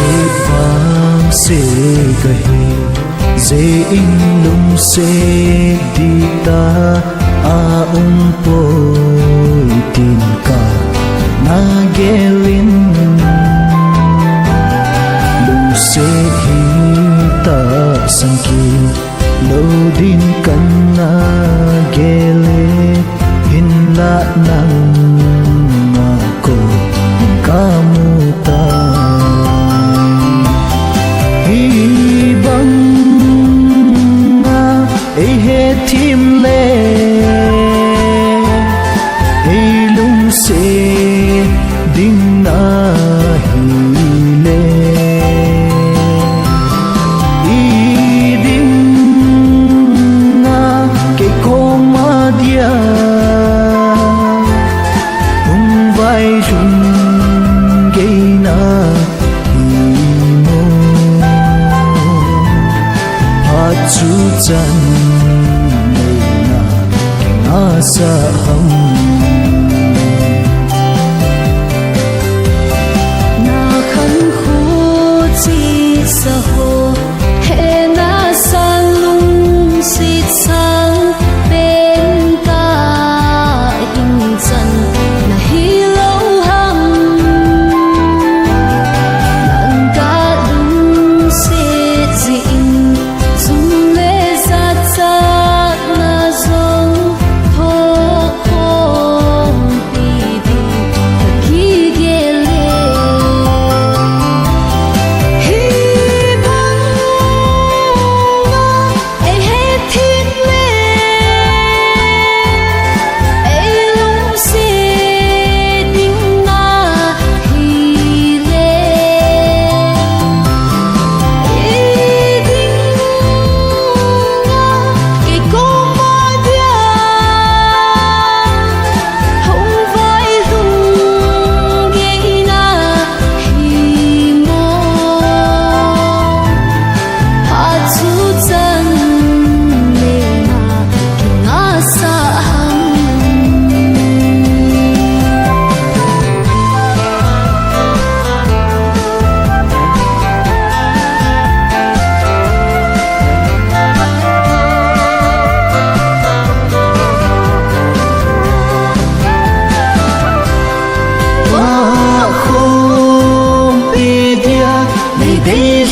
se vang se kahe ze in lung se di ta a poi tin ka na gelin lung se hi ta sanki lo din kan na gele hin la nang ko kamuta hi bang na e he tim le e lung se ding na hi le i ding na ke koma dia vai rung gây na hi mo hát chú chân này na na sa hầm na khăn khu chi sa ho he na san lung si sang bên ta in chân na hi để